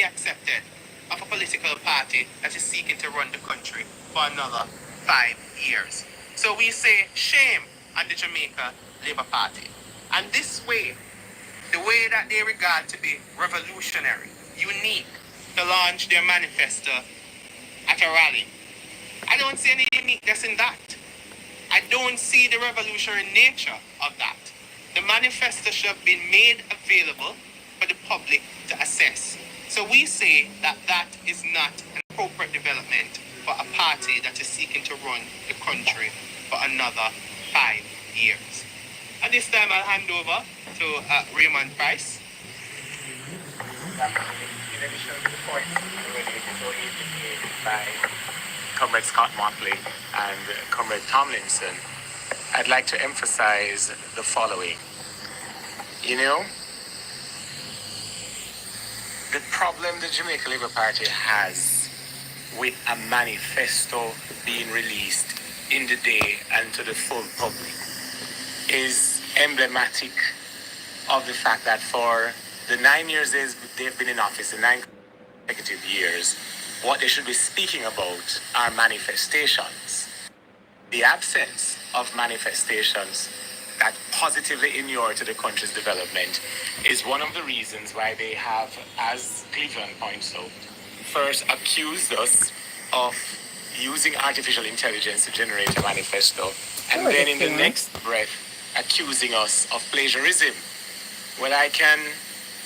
accepted of a political party that is seeking to run the country for another 5 years. So we say shame on the Jamaica Labour Party. And this way, the way that they regard to be revolutionary, unique, to launch their manifesto at a rally. I don't see any uniqueness in that. I don't see the revolutionary nature of that. The manifesto should have been made available for the public to assess. So we say that that is not an appropriate development for a party that is seeking to run the country for another 5 years. At this time, I'll hand over to Raymond Price. In addition to the points already indicated by Comrade Scott Motley and Comrade Tomlinson, I'd like to emphasize the following. You know, the problem the Jamaica Labour Party has with a manifesto being released in the day and to the full public is emblematic of the fact that for the 9 years they've been in office, the 9 consecutive years, what they should be speaking about are manifestations. The absence of manifestations that positively inure to the country's development is one of the reasons why they have, as Cleveland points out, first accused us of using artificial intelligence to generate a manifesto, and then in the next breath accusing us of plagiarism. Well, I can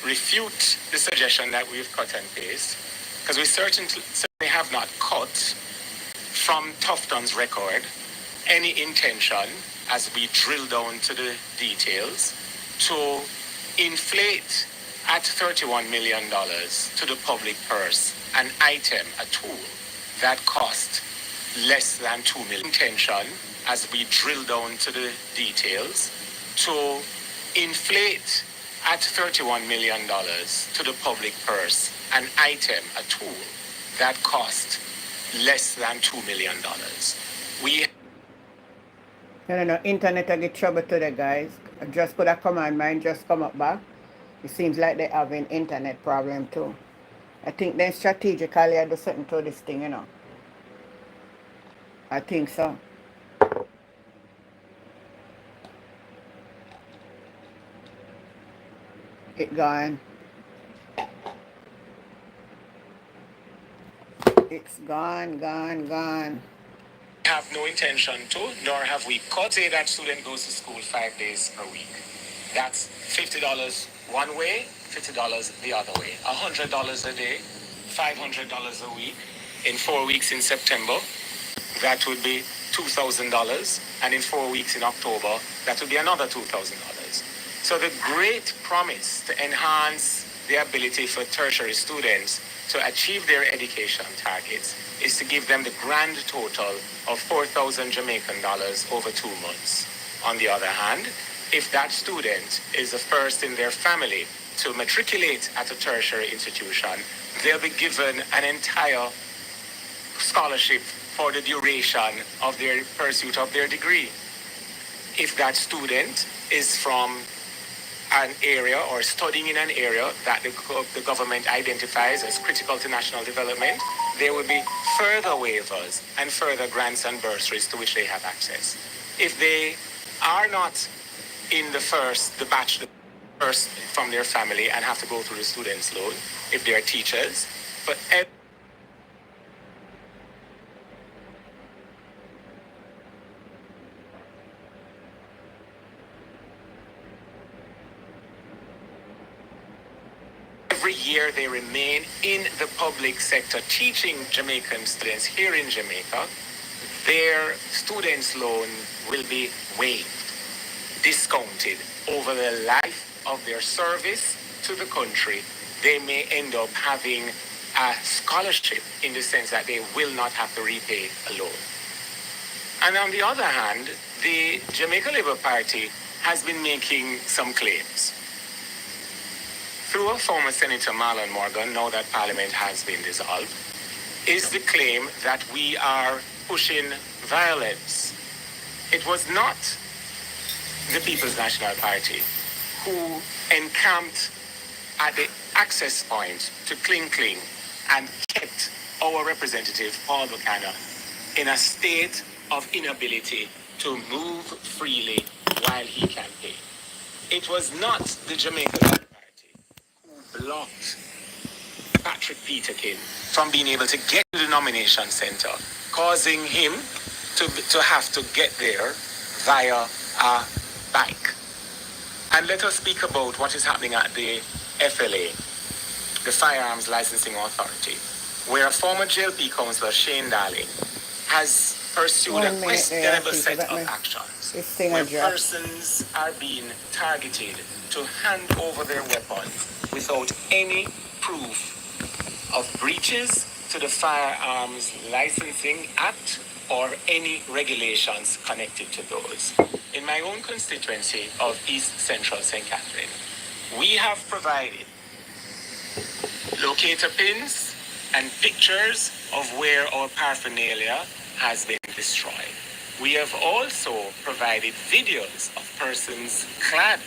refute the suggestion that we've cut and paste, because we certainly have not cut from Tufton's record any intention, as we drill down to the details, to inflate at $31 million to the public purse an item, a tool, that cost less than $2 million. Intention, as we drill down to the details, to inflate at $31 million to the public purse an item, a tool, that cost less than $2 million. No, internet I get trouble today, guys. I just put a command, mine just come up back. It seems like they have an internet problem too. I think they strategically do something to this thing, you know. I think so. It gone. It's gone. Have no intention to, nor have we cut. Say that student goes to school 5 days per week. That's $50 one way, $50 the other way. $100 a day, $500 a week. In 4 weeks in September, that would be $2,000. And in 4 weeks in October, that would be another $2,000. So the great promise to enhance the ability for tertiary students to achieve their education targets is to give them the grand total of 4,000 Jamaican dollars over 2 months. On the other hand, if that student is the first in their family to matriculate at a tertiary institution, they'll be given an entire scholarship for the duration of their pursuit of their degree. If that student is from an area or studying in an area that the government identifies as critical to national development, there will be further waivers and further grants and bursaries to which they have access. If they are not in the first from their family and have to go through the student's loan, if they are teachers, but every year they remain in the public sector teaching Jamaican students here in Jamaica, their students' loan will be waived, discounted over the life of their service to the country. They may end up having a scholarship in the sense that they will not have to repay a loan. And on the other hand, the Jamaica Labour Party has been making some claims. Through a former Senator Marlon Morgan, now that Parliament has been dissolved, is the claim that we are pushing violence. It was not the People's National Party who encamped at the access point to Kling Kling and kept our representative, Paul Buchanan, in a state of inability to move freely while he campaigned. It was not the Jamaica Labour Party who blocked Patrick Peterkin from being able to get to the nomination center, causing him to have to get there via a bike. And let us speak about what is happening at the FLA, the Firearms Licensing Authority, where a former JLP councillor, Shane Darling, has pursued a questionable set of actions where persons are being targeted to hand over their weapons without any proof of breaches to the Firearms Licensing Act or any regulations connected to those. In my own constituency of East Central St. Catherine, we have provided locator pins and pictures of where our paraphernalia has been destroyed. We have also provided videos of persons clad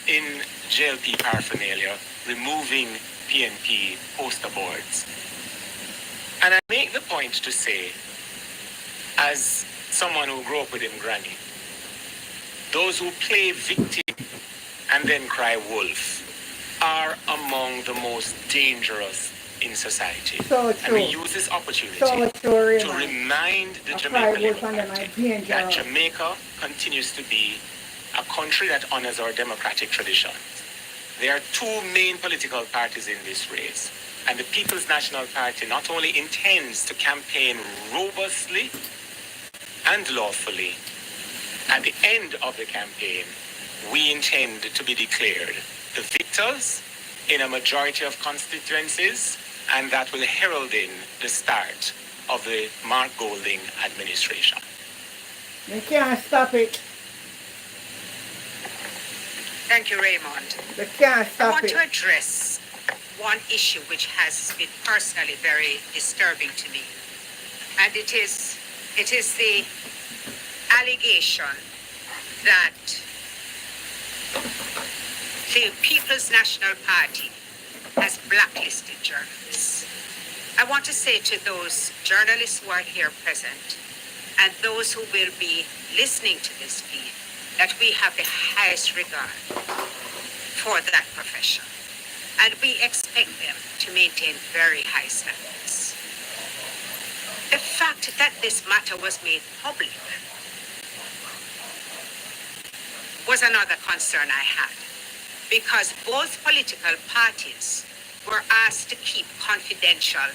in JLP paraphernalia removing PNP poster boards. And I make the point to say, as someone who grew up with him granny, those who play victim and then cry wolf are among the most dangerous in society. So true. And we use this opportunity to remind the Jamaican Labour Party that Jamaica continues to be a country that honors our democratic traditions. There are two main political parties in this race, and the People's National Party not only intends to campaign robustly and lawfully. At the end of the campaign, we intend to be declared the victors in a majority of constituencies, and that will herald in the start of the Mark Golding administration. They can't stop it. Thank you, Raymond. They can't I stop want it. to address one issue which has been personally very disturbing to me. And it is the allegation that the People's National Party has blacklisted journalists. I want to say to those journalists who are here present and those who will be listening to this feed that we have the highest regard for that profession. And we expect them to maintain very high standards. The fact that this matter was made public was another concern I had, because both political parties were asked to keep confidential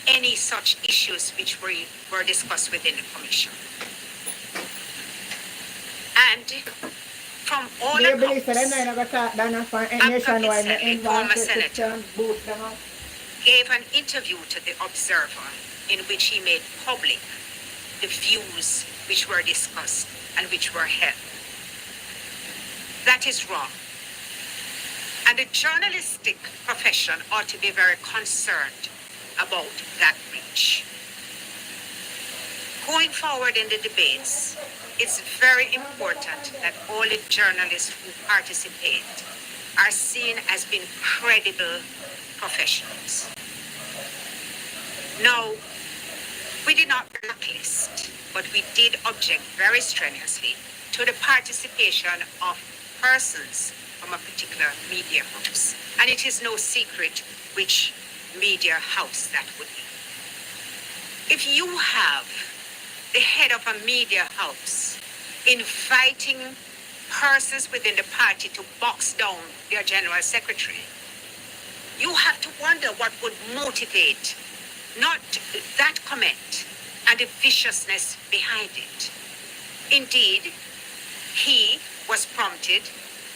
any such issues which were discussed within the commission. And from all accounts, former senator, gave an interview to the Observer in which he made public the views which were discussed and which were held. That is wrong. And the journalistic profession ought to be very concerned about that breach. Going forward in the debates, it's very important that all the journalists who participate are seen as being credible professionals. Now, we did not blacklist, but we did object very strenuously to the participation of persons from a particular media house. And it is no secret which media house that would be. If you have the head of a media house inviting persons within the party to box down their general secretary, you have to wonder what would motivate not that comment and the viciousness behind it. Indeed, he was prompted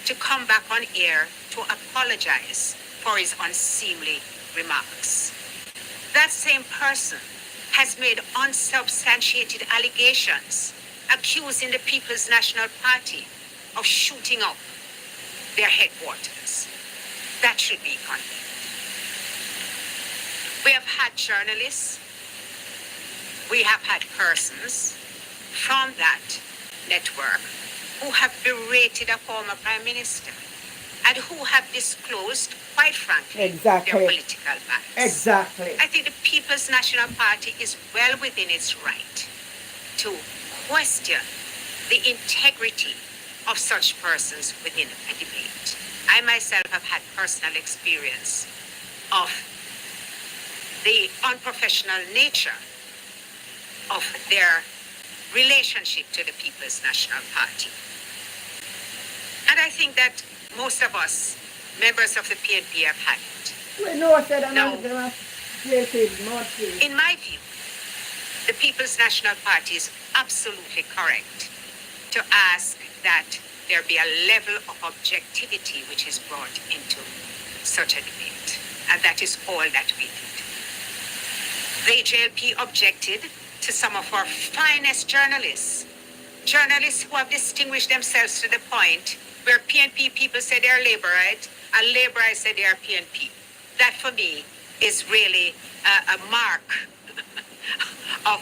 to come back on air to apologize for his unseemly remarks. That same person has made unsubstantiated allegations accusing the People's National Party of shooting up their headquarters. That should be condemned. We have had journalists, we have had persons from that network who have berated a former prime minister and who have disclosed, quite frankly, Exactly. their political bias. Exactly. I think the People's National Party is well within its right to question the integrity of such persons within a debate. I myself have had personal experience of the unprofessional nature of their relationship to the People's National Party. And I think that most of us, members of the PNP, have had it. We know said I'm No. not going to In my view, the People's National Party is absolutely correct to ask that there be a level of objectivity which is brought into such a debate. And that is all that we did. The JLP objected to some of our finest journalists who have distinguished themselves to the point where PNP people say they're Labourite and Labourites say they're PNP. That for me is really a mark of,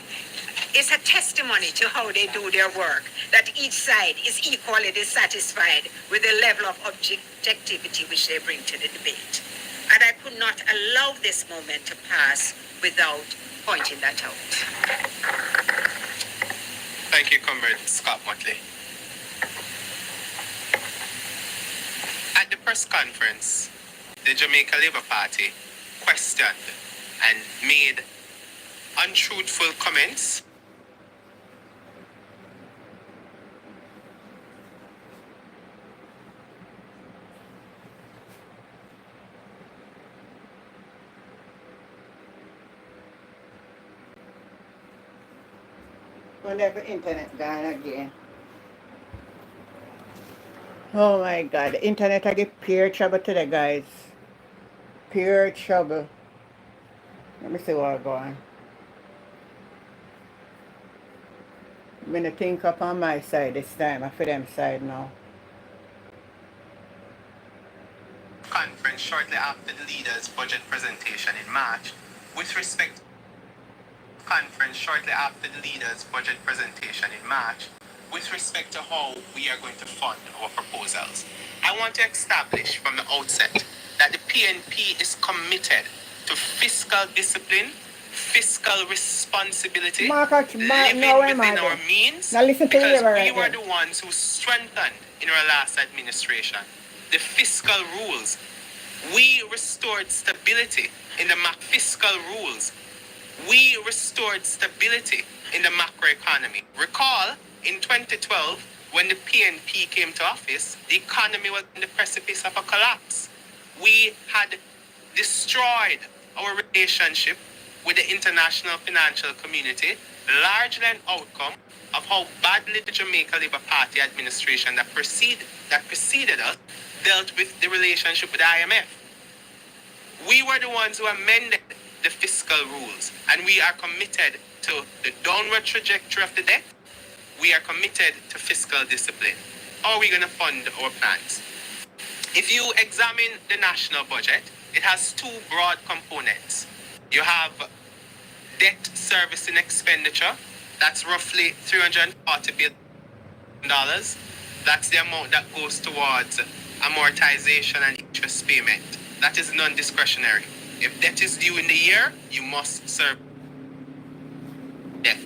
it's a testimony to how they do their work, that each side is equally dissatisfied with the level of objectivity which they bring to the debate. And I could not allow this moment to pass without pointing that out. Thank you, Comrade Scott Motley. At the press conference, the Jamaica Labour Party questioned and made untruthful comments whenever internet gone again. Oh my God, the internet I get pure trouble today, guys. Pure trouble. Let me see what's going. I'm gonna think up on my side this time, I for them side now. conference shortly after the leaders' budget presentation in March with respect to how we are going to fund our proposals. I want to establish from the outset that the PNP is committed to fiscal discipline, fiscal responsibility, living within our means, Now listen to because Labour we right were there. the ones who strengthened in our last administration the fiscal rules. We restored stability in the fiscal rules. We restored stability in the macroeconomy. Recall, in 2012, when the PNP came to office, the economy was on the precipice of a collapse. We had destroyed our relationship with the international financial community, largely an outcome of how badly the Jamaica Labour Party administration that preceded us dealt with the relationship with the IMF. We were the ones who amended the fiscal rules, and we are committed to the downward trajectory of the debt. We are committed to fiscal discipline. How are we going to fund our plans? If you examine the national budget, it has two broad components. You have debt servicing expenditure, that's roughly $340 billion. That's the amount that goes towards amortization and interest payment. That is non-discretionary. If debt is due in the year, you must serve debt.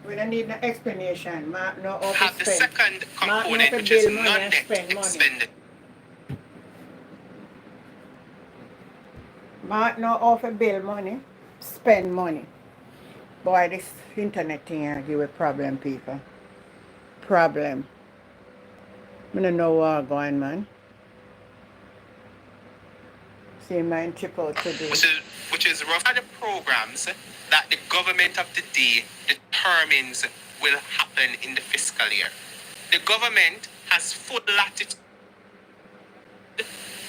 We don't need no explanation. Mark no Have office the spend. second Mark no component, for which is bill money and non-debt spend money. expenditure. Mark no offer bill money, spend money. Boy, this internet thing here give a problem, people. Problem. I don't know what's going, man. See mine chip out today. Which is rough. Are the programs that the government of the day determines will happen in the fiscal year. The government has full latitude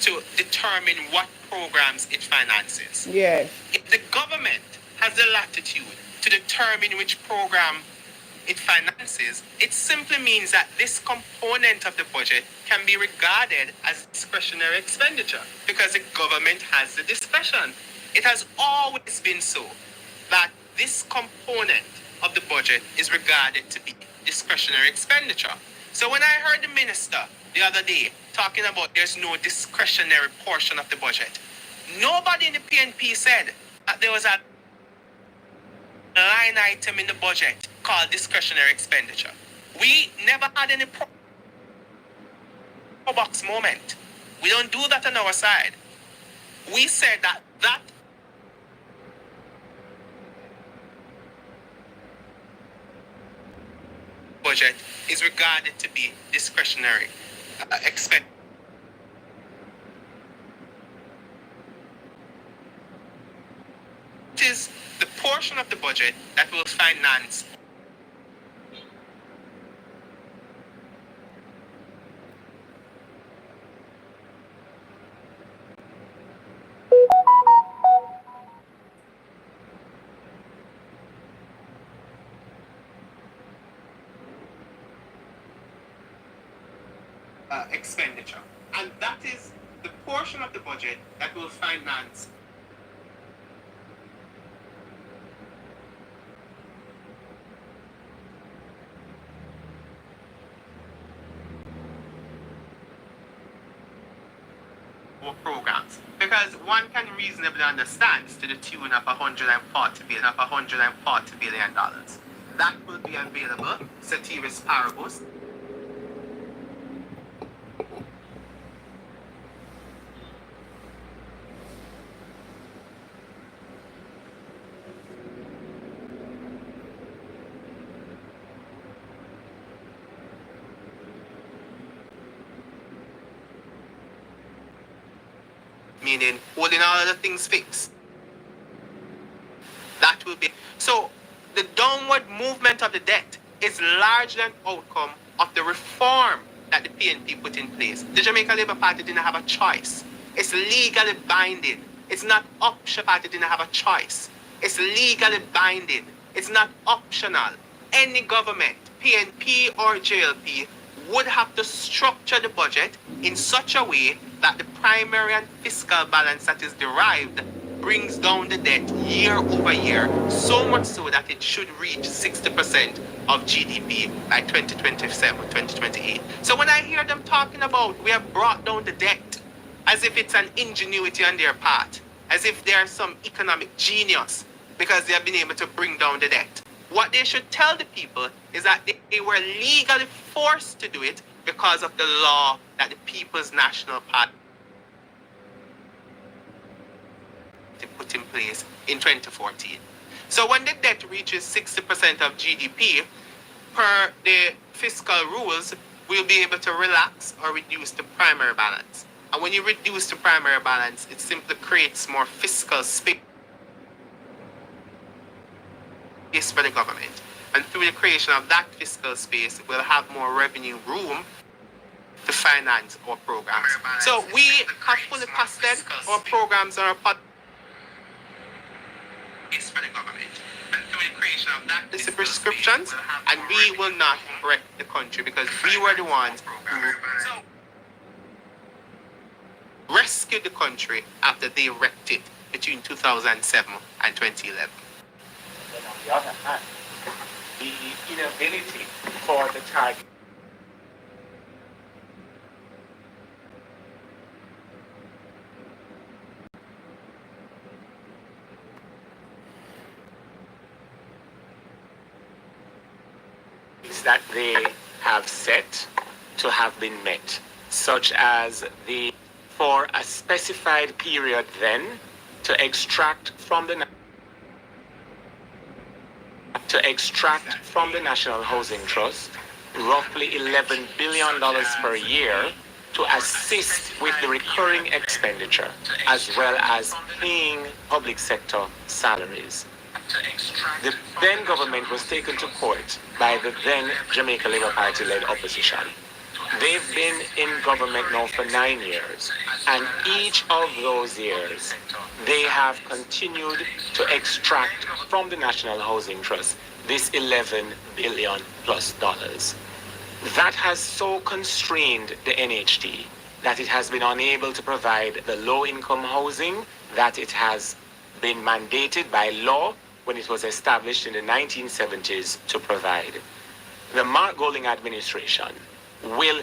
to determine what programs it finances. Yes. If the government has the latitude to determine which program it finances, it simply means that this component of the budget can be regarded as discretionary expenditure because the government has the discretion. It has always been so that this component of the budget is regarded to be discretionary expenditure. So when I heard the minister the other day talking about there's no discretionary portion of the budget, nobody in the PNP said that there was a line item in the budget called discretionary expenditure. We never had any pro box moment. We don't do that on our side. We said that budget is regarded to be discretionary expenditure. It is the portion of the budget that will finance expenditure. And that is the portion of the budget that will finance our programs. Because one can reasonably understand to the tune of $140 billion. That will be available, ceteris paribus, meaning holding all other things fixed. That will be so. The downward movement of the debt is largely an outcome of the reform that the PNP put in place. The Jamaica Labour Party didn't have a choice. It's legally binding. It's not optional. Party didn't have a choice. It's legally binding. It's not optional. Any government, PNP or JLP, would have to structure the budget in such a way that the primary and fiscal balance that is derived brings down the debt year over year, so much so that it should reach 60% of GDP by 2027, 2028. So when I hear them talking about we have brought down the debt, as if it's an ingenuity on their part, as if they are some economic genius because they have been able to bring down the debt. What they should tell the people is that they were legally forced to do it because of the law that the People's National Party put in place in 2014. So when the debt reaches 60% of GDP, per the fiscal rules, we'll be able to relax or reduce the primary balance. And when you reduce the primary balance, it simply creates more fiscal space for the government. And through the creation of that fiscal space, we'll have more revenue room to finance our programs. So we have fully costed our programs and our policies for the government. And through the creation of that fiscal prescriptions, space, and we will not wreck the country because we were the ones who rescued the country after they wrecked it between 2007 and 2011. Then on the other hand, the inability for the target that they have set to have been met, such as the for a specified period then to extract from the National Housing Trust roughly $11 billion per year to assist with the recurring expenditure as well as paying public sector salaries. The then government was taken to court by the then Jamaica Labour Party-led opposition. They've been in government now for 9 years, and each of those years, they have continued to extract from the National Housing Trust this $11 billion plus dollars. That has so constrained the NHT that it has been unable to provide the low-income housing that it has been mandated by law when it was established in the 1970s to provide. The Mark Golding administration will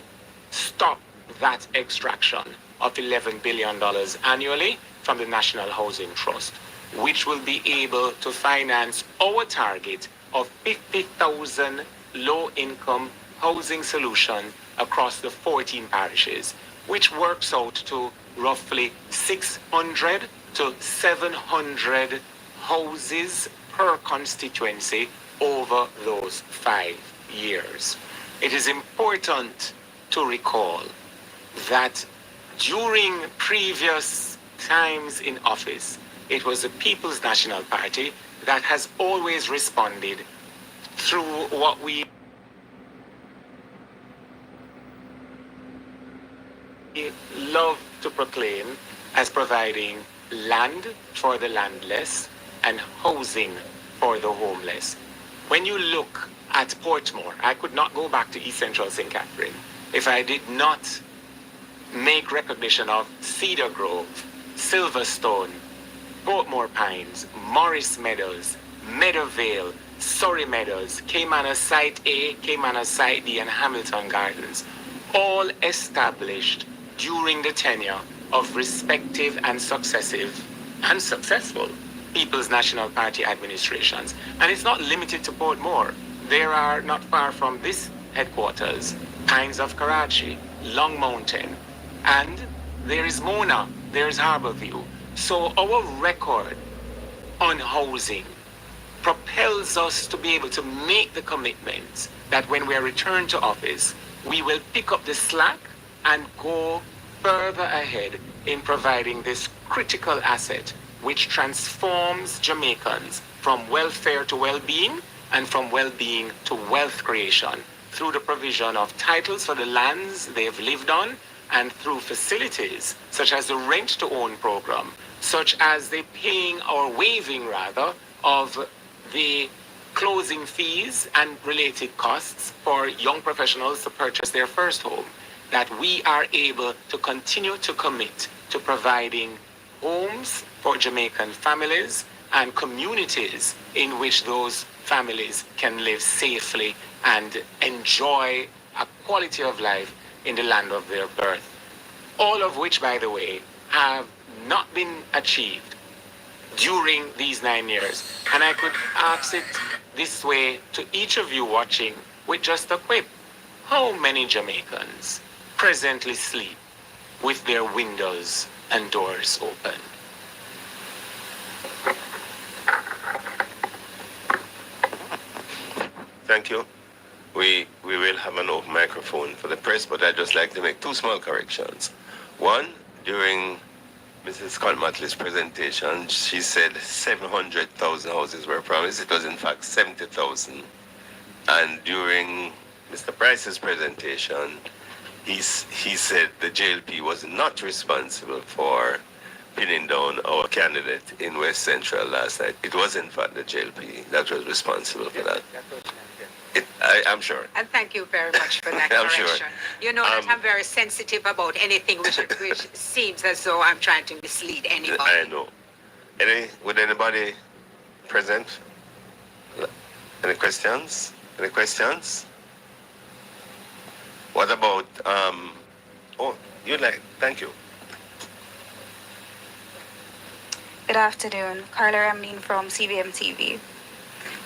stop that extraction of $11 billion annually from the National Housing Trust, which will be able to finance our target of 50,000 low-income housing solutions across the 14 parishes, which works out to roughly 600 to 700 houses per constituency over those 5 years. It is important to recall that during previous times in office, it was the People's National Party that has always responded through what we love to proclaim as providing land for the landless and housing for the homeless. When you look at Portmore, I could not go back to East Central St. Catherine if I did not make recognition of Cedar Grove, Silverstone, Portmore Pines, Morris Meadows, Meadowvale, Surrey Meadows, Caymanna Site A, Caymanna Site D, and Hamilton Gardens, all established during the tenure of respective and successive and successful People's National Party administrations. And it's not limited to Portmore. There are, not far from this headquarters, Pines of Karachi, Long Mountain, and there is Mona, there is Harborview. So our record on housing propels us to be able to make the commitments that when we are returned to office, we will pick up the slack and go further ahead in providing this critical asset which transforms Jamaicans from welfare to well-being and from well-being to wealth creation through the provision of titles for the lands they've lived on and through facilities such as the rent-to-own program, such as the paying or waiving rather of the closing fees and related costs for young professionals to purchase their first home, that we are able to continue to commit to providing homes for Jamaican families and communities in which those families can live safely and enjoy a quality of life in the land of their birth. All of which, by the way, have not been achieved during these 9 years. And I could ask it this way to each of you watching with just a quip. How many Jamaicans presently sleep with their windows and doors open? Thank you. We will have an open microphone for the press, but I'd just like to make 2 small corrections. One, during Mrs. Scott Matley's presentation, she said 700,000 houses were promised. It was in fact 70,000. And during Mr. Price's presentation, he said the JLP was not responsible for pinning down our candidate in West Central last night. It was in fact the JLP that was responsible for that. I'm sure. And thank you very much for that I'm correction. sure. You know that I'm very sensitive about anything which seems as though I'm trying to mislead anybody. I know. Would anybody present? Any questions? Any questions? What about, thank you. Good afternoon. Carla Ramlin from CVM TV.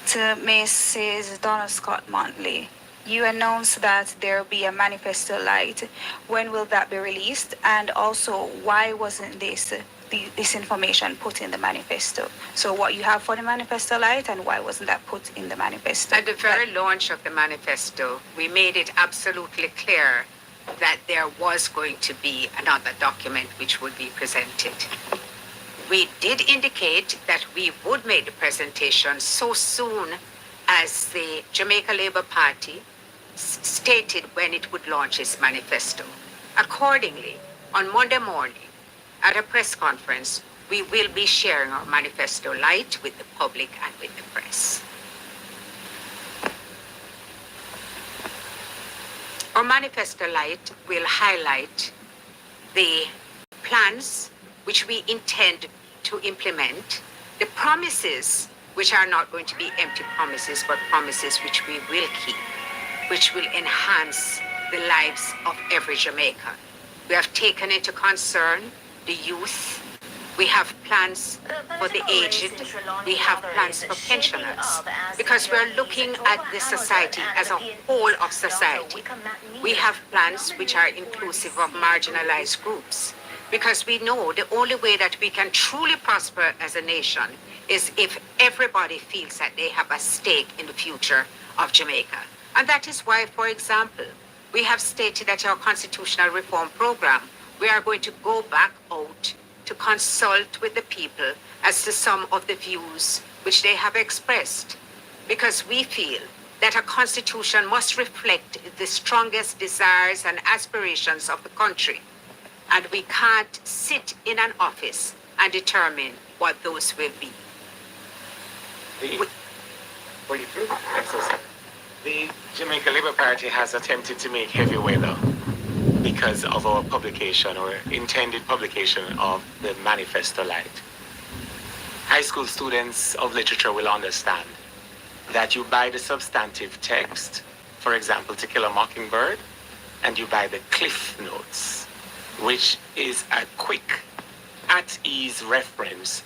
To Mrs. Donna Scott Montley, you announced that there will be a manifesto light. When will that be released? And also, why wasn't this information put in the manifesto? So what you have for the manifesto light, and why wasn't that put in the manifesto? At the very launch of the manifesto, we made it absolutely clear that there was going to be another document which would be presented. We did indicate that we would make the presentation so soon as the Jamaica Labour Party stated when it would launch its manifesto. Accordingly, on Monday morning, at a press conference, we will be sharing our manifesto light with the public and with the press. Our manifesto light will highlight the plans which we intend to implement, the promises which are not going to be empty promises, but promises which we will keep, which will enhance the lives of every Jamaican. We have taken into concern the youth. We have plans for the aged. We have plans for pensioners. Because we are looking at the society as a whole of society. We have plans which are inclusive of marginalized groups. Because we know the only way that we can truly prosper as a nation is if everybody feels that they have a stake in the future of Jamaica. And that is why, for example, we have stated that our constitutional reform program, we are going to go back out to consult with the people as to some of the views which they have expressed. Because we feel that a constitution must reflect the strongest desires and aspirations of the country. And we can't sit in an office and determine what those will be. The Jamaica Labour Party has attempted to make heavy weather because of our publication or intended publication of the Manifesto Light. High school students of literature will understand that you buy the substantive text, for example, To Kill a Mockingbird, and you buy the Cliff Notes, which is a quick, at-ease reference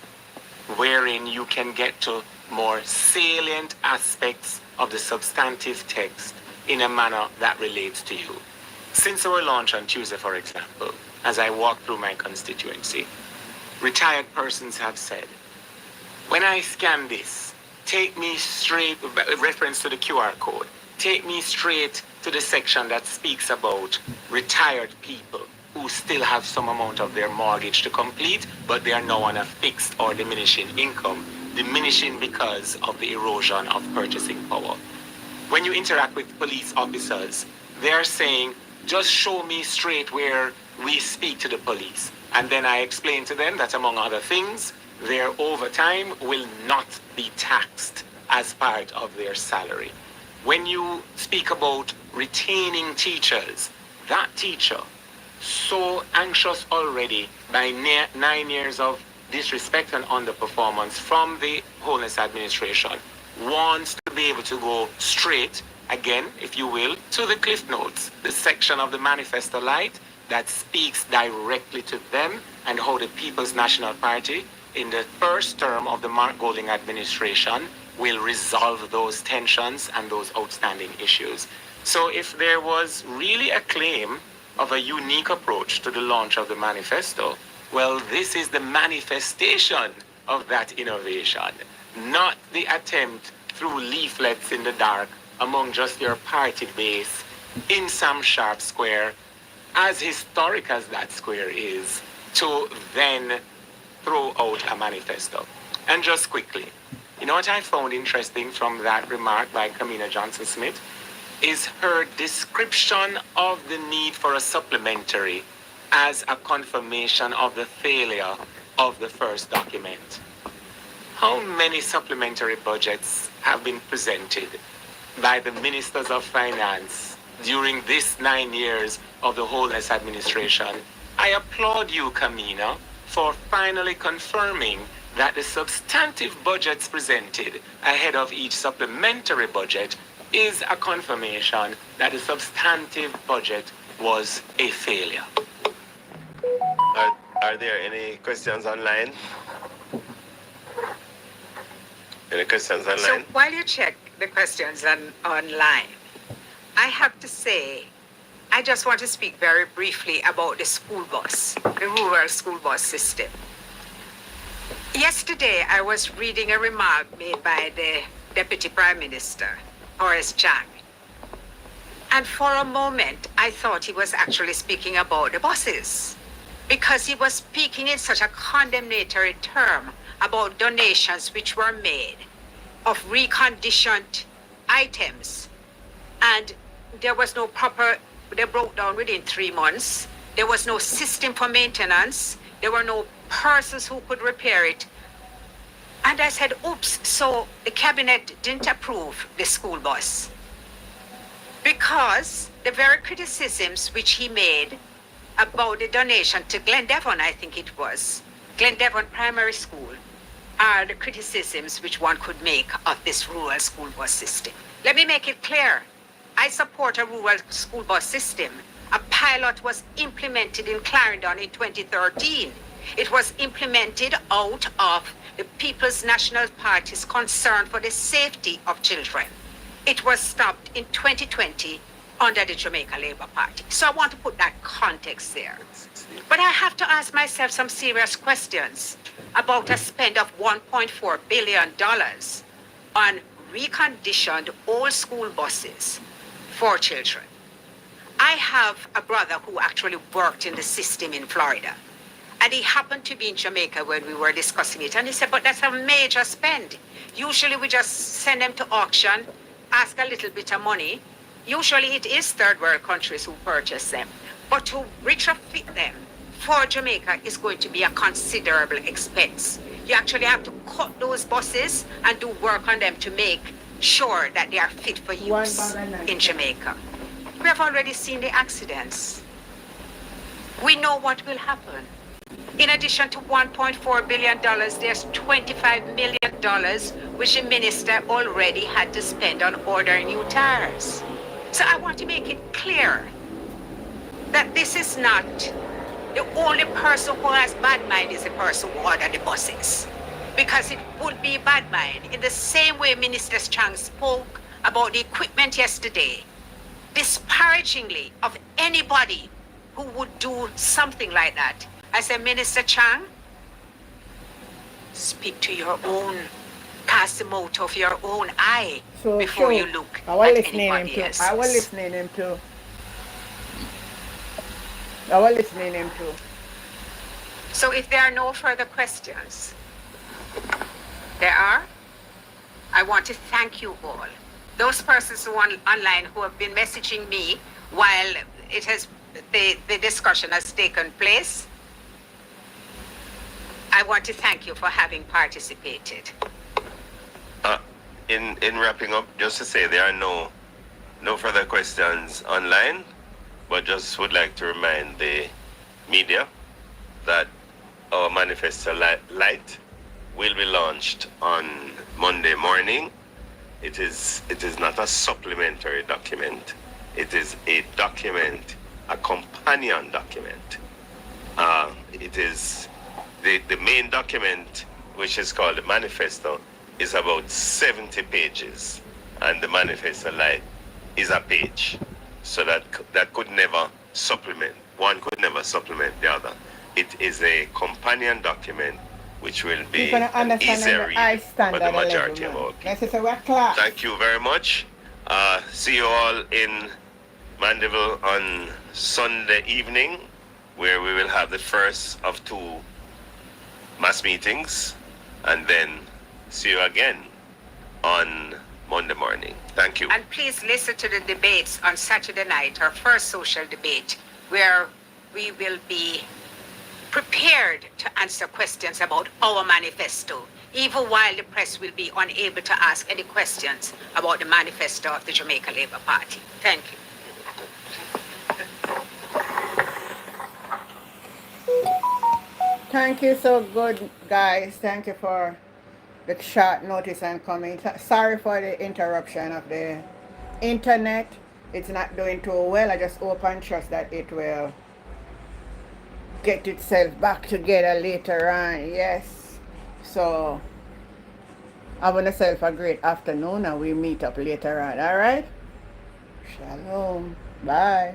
wherein you can get to more salient aspects of the substantive text in a manner that relates to you. Since our launch on Tuesday, for example, as I walk through my constituency, retired persons have said, when I scan this, take me straight, reference to the QR code, take me straight to the section that speaks about retired people who still have some amount of their mortgage to complete, but they are now on a fixed or diminishing income, diminishing because of the erosion of purchasing power. When you interact with police officers, they are saying, just show me straight where we speak to the police. And then I explain to them that, among other things, their overtime will not be taxed as part of their salary. When you speak about retaining teachers, that teacher, so anxious already by 9 years of disrespect and underperformance from the Wholeness Administration, wants to be able to go straight, again, if you will, to the Cliff Notes, the section of the Manifesto Light that speaks directly to them and how the People's National Party, in the first term of the Mark Golding administration, will resolve those tensions and those outstanding issues. So if there was really a claim of a unique approach to the launch of the manifesto, well, this is the manifestation of that innovation, not the attempt through leaflets in the dark among just your party base in some sharp square, as historic as that square is, to then throw out a manifesto. And just quickly, you know what I found interesting from that remark by Kamina Johnson-Smith is her description of the need for a supplementary as a confirmation of the failure of the first document. How many supplementary budgets have been presented by the ministers of finance during this 9 years of the Wholeness Administration? I applaud you, Kamina, for finally confirming that the substantive budgets presented ahead of each supplementary budget is a confirmation that the substantive budget was a failure. Are there any questions online? Any questions online? So while you check the questions online, I have to say, I just want to speak very briefly about the school bus, the rural school bus system. Yesterday, I was reading a remark made by the Deputy Prime Minister, Horace Chang. And for a moment, I thought he was actually speaking about the buses, because he was speaking in such a condemnatory term about donations which were made of reconditioned items. And there was no proper, they broke down within 3 months. There was no system for maintenance. There were no persons who could repair it. And I said, oops, so the cabinet didn't approve the school bus. Because the very criticisms which he made about the donation to Glendevon, I think it was, Glendevon Primary School, are the criticisms which one could make of this rural school bus system. Let me make it clear. I support a rural school bus system. A pilot was implemented in Clarendon in 2013. It was implemented out of the People's National Party's concern for the safety of children. It was stopped in 2020 under the Jamaica Labour Party. So I want to put that context there. But I have to ask myself some serious questions about a spend of $1.4 billion on reconditioned old school buses for children. I have a brother who actually worked in the system in Florida. And he happened to be in Jamaica when we were discussing it. And he said, but that's a major spend. Usually we just send them to auction, ask a little bit of money. Usually it is third world countries who purchase them. But to retrofit them for Jamaica is going to be a considerable expense. You actually have to cut those buses and do work on them to make sure that they are fit for use in Jamaica. We have already seen the accidents. We know what will happen. In addition to $1.4 billion, there's $25 million, which the minister already had to spend on ordering new tires. So I want to make it clear that this is not the only person who has bad mind is the person who ordered the buses. Because it would be bad mind. In the same way Minister Chang spoke about the equipment yesterday, disparagingly of anybody who would do something like that. I said, Minister Chang, speak to your own, cast the mote of your own eye before you look at anybody else. I was listening him too. I was listening him too. So if there are no further questions, there are. I want to thank you all. Those persons who are online who have been messaging me while the discussion has taken place, I want to thank you for having participated. In wrapping up, just to say there are no further questions online, but just would like to remind the media that our Manifesto Light will be launched on Monday morning. It is not a supplementary document. It is a document, a companion document. It is the main document, which is called the Manifesto, is about 70 pages, and the Manifesto Light is a page. So that could never supplement. One could never supplement the other. It is a companion document which will be an easier read for the majority of our people. Thank you very much. See you all in Mandeville on Sunday evening, where we will have the first of two mass meetings, and then see you again on Monday morning. Thank you. And please listen to the debates on Saturday night, our first social debate, where we will be prepared to answer questions about our manifesto, even while the press will be unable to ask any questions about the manifesto of the Jamaica Labour Party. Thank you. Thank you so good, guys. Thank you for the short notice and comment. Sorry for the interruption of the internet. It's not doing too well. I just hope and trust that it will get itself back together later on. Yes. So have yourself a great afternoon, and we meet up later on. All right. Shalom. Bye.